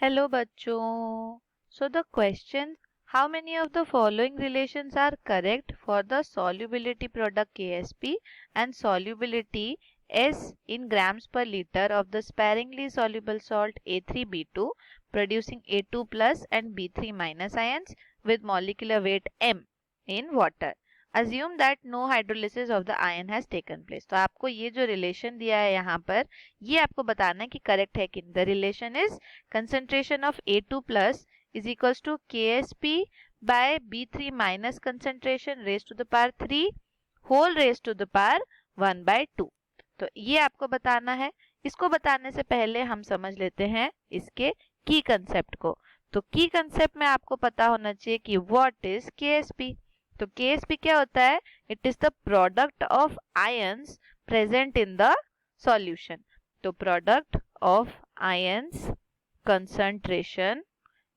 Hello बच्चों. So the question, how many of the following relations are correct for the solubility product Ksp and solubility S in grams per liter of the sparingly soluble salt A3B2 producing A2 plus and B3 minus ions with molecular weight M in water. Assume that no hydrolysis of the ion has taken place. तो आपको ये जो relation दिया है यहाँ पर ये आपको बताना है कि करेक्ट है कि the relation is concentration of A2 plus is equals to Ksp by B3 minus concentration raised to the power 3 whole raised to the power 1 by 2. तो ये आपको बताना है. इसको बताने से पहले हम समझ लेते हैं इसके की कंसेप्ट को. तो की कंसेप्ट में आपको पता होना चाहिए कि व्हाट इज Ksp. तो Ksp क्या होता है? It is the product of ions present in the solution. तो product of ions concentration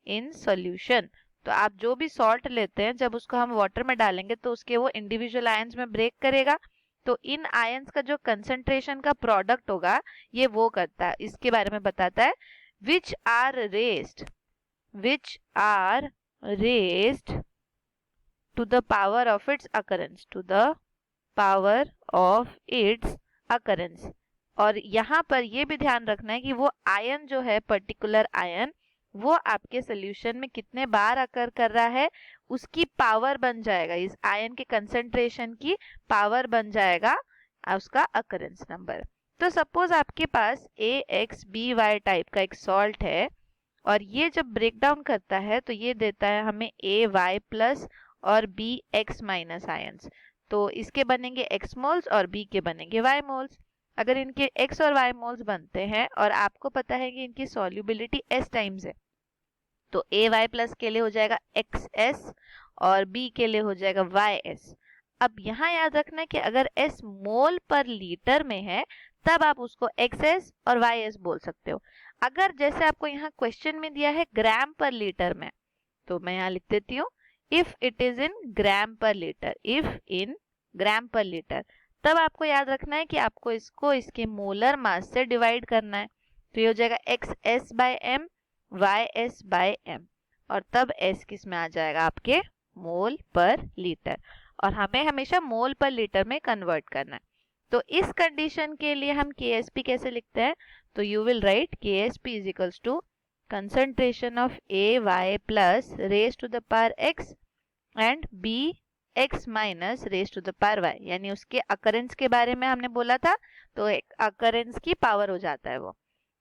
in solution. तो आप जो भी सॉल्ट लेते हैं जब उसको हम वाटर में डालेंगे तो उसके वो इंडिविजुअल आयंस में ब्रेक करेगा. तो इन आयंस का जो कंसंट्रेशन का प्रोडक्ट होगा ये वो करता है, इसके बारे में बताता है. Which are raised to the power of its occurrence, to the power of its occurrence. और यहाँ पर ये भी ध्यान रखना है कि वो आयन जो है, पर्टिकुलर आयन, वो आपके सोल्यूशन में कितने बार अकर कर रहा है उसकी पावर बन जाएगा. इस आयन के कंसंट्रेशन की पावर बन जाएगा उसका अकरेंस नंबर. तो सपोज आपके पास AXBY टाइप का एक सॉल्ट है और ये जब ब्रेक डाउन करता है तो ये देता है हमें AY प्लस और BX माइनस आयंस. तो इसके बनेंगे X मोल्स और B के बनेंगे Y मोल्स. अगर इनके X और Y मोल्स बनते हैं और आपको पता है कि इनकी सॉल्युबिलिटी S टाइम्स है तो AY प्लस के लिए हो जाएगा XS और B के लिए हो जाएगा YS. अब यहाँ याद रखना है कि अगर S मोल पर लीटर में है तब आप उसको XS और YS बोल सकते हो. अगर जैसे आपको यहाँ क्वेश्चन में दिया है ग्राम पर लीटर में, तो मैं यहाँ लिख देती हूँ इफ इट इज इन ग्राम पर लीटर, इफ इन ग्राम पर लीटर, तब आपको याद रखना है कि आपको इसको इसके मोलर मास से डिवाइड करना है. तो ये हो जाएगा XS by M, YS by M और तब S किस में आ जाएगा आपके मोल पर लीटर. और हमें हमेशा मोल पर लीटर में कन्वर्ट करना है. तो इस कंडीशन के लिए हम Ksp कैसे लिखते हैं? तो you will write Ksp is equals to concentration of AY plus raised to the power X and BX minus raised to the power Y. यानी उसके अकरेंस के बारे में हमने बोला था तो अकरेंस की पावर हो जाता है वो.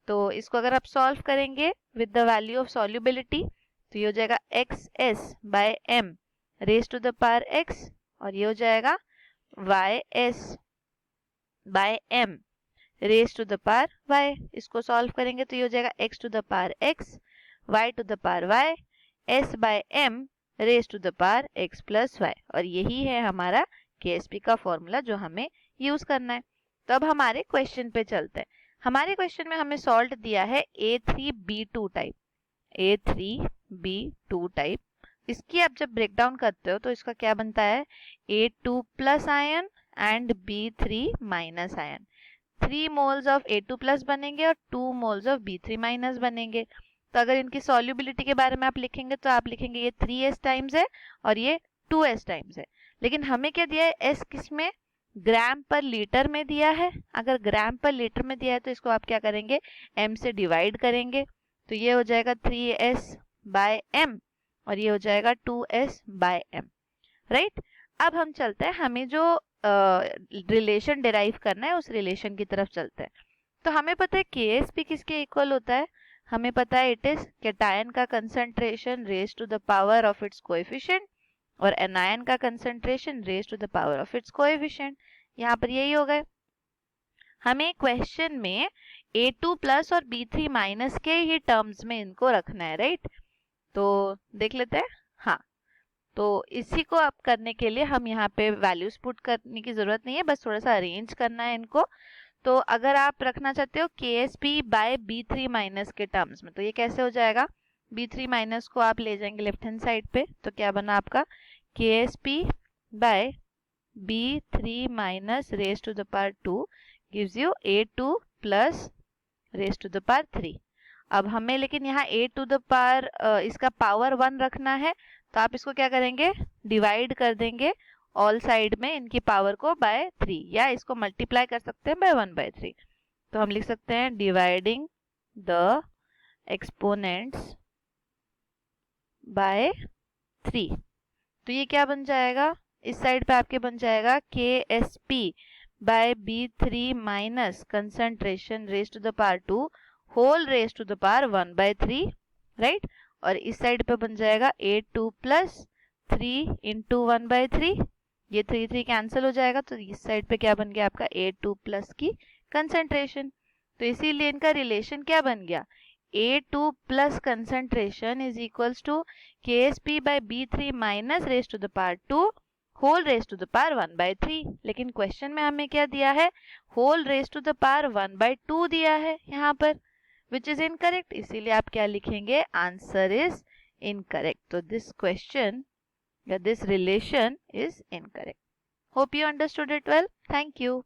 तो इसको अगर आप सॉल्व करेंगे with the value of solubility तो ये हो जाएगा XS by M raise to the power X और ये हो जाएगा YS by M raise to the power Y. इसको सॉल्व करेंगे तो ये हो जाएगा X to the power X, Y to the power Y, S by M raise to the power X plus Y. और यही है हमारा Ksp का फॉर्मूला जो हमें यूज करना है. तो अब हमारे क्वेश्चन पे चलते हैं. हमारे क्वेश्चन में हमें सॉल्ट दिया है A3B2 टाइप, A3B2 टाइप. इसकी आप जब ब्रेक डाउन करते हो तो इसका क्या बनता है? A2 plus ion and B3 minus ion. 3 moles of A2 plus बनेंगे और 2 मोल्स ऑफ B3 माइनस बनेंगे. तो अगर इनकी सॉल्युबिलिटी के बारे में आप लिखेंगे तो आप लिखेंगे ये 3S टाइम्स है और ये 2S टाइम्स है. लेकिन हमें क्या दिया है? S किस में? ग्राम पर लीटर में दिया है. अगर ग्राम पर लीटर में दिया है तो इसको आप क्या करेंगे? M से डिवाइड करेंगे. तो ये हो जाएगा 3S बाय M और ये हो जाएगा 2S बाय M. राइट. अब हम चलते हैं, हमें जो रिलेशन डिराइव करना है उस रिलेशन की तरफ चलते हैं. तो हमें पता है Ksp किसके इक्वल होता है? हमें पता है इट इज कैटायन का concentration raise to the power of its coefficient और एनायन का concentration raise to the power of its coefficient. यहाँ पर यही हो गए. हमें क्वेश्चन में A2 प्लस और B3 माइनस के ही टर्म्स में इनको रखना है. राइट. तो देख लेते हैं. हाँ, तो इसी को आप करने के लिए हम यहाँ पे वैल्यूज पुट करने की जरूरत नहीं है, बस थोड़ा सा अरेंज करना है इनको. तो अगर आप रखना चाहते हो Ksp बाय B3 माइनस के टर्म्स में तो ये कैसे हो जाएगा? B3 माइनस को आप ले जाएंगे लेफ्ट हैंड साइड पे तो क्या बना आपका? Ksp by B3 minus raise to the power 2 gives you A2 plus raised to the power 3. अब हमें लेकिन यहाँ a टू द पावर इसका पावर 1 रखना है, तो आप इसको क्या करेंगे, डिवाइड कर देंगे ऑल साइड में इनकी पावर को बाय 3, या इसको मल्टीप्लाई कर सकते हैं बाय 1/3। तो हम लिख सकते हैं डिवाइडिंग द एक्सपोनेंट्स बाय 3। तो ये क्या बन जाएगा, इस साइड पे आपके बन जाएगा KSP by B3 minus concentration raise to the power 2 whole raise to the power 1/3, right. और इस साइड पे बन जाएगा A2 प्लस 3 इंटू 1/3, ये 3 कैंसिल हो जाएगा, तो इस साइड पे क्या बन गया आपका A2 प्लस की कंसंट्रेशन। तो इसीलिए इनका रिलेशन क्या बन गया, A2 plus concentration is equals to KSP by B3 minus raise to the power 2 whole raise to the power 1/3। लेकिन क्वेश्चन में हमें क्या दिया है, whole raise to the power 1/2 दिया है यहाँ पर, विच इज इनकरेक्ट। इसीलिए आप क्या लिखेंगे, आंसर इज इनकरेक्ट। तो दिस क्वेश्चन या this relation is incorrect. Hope you understood it well. Thank you.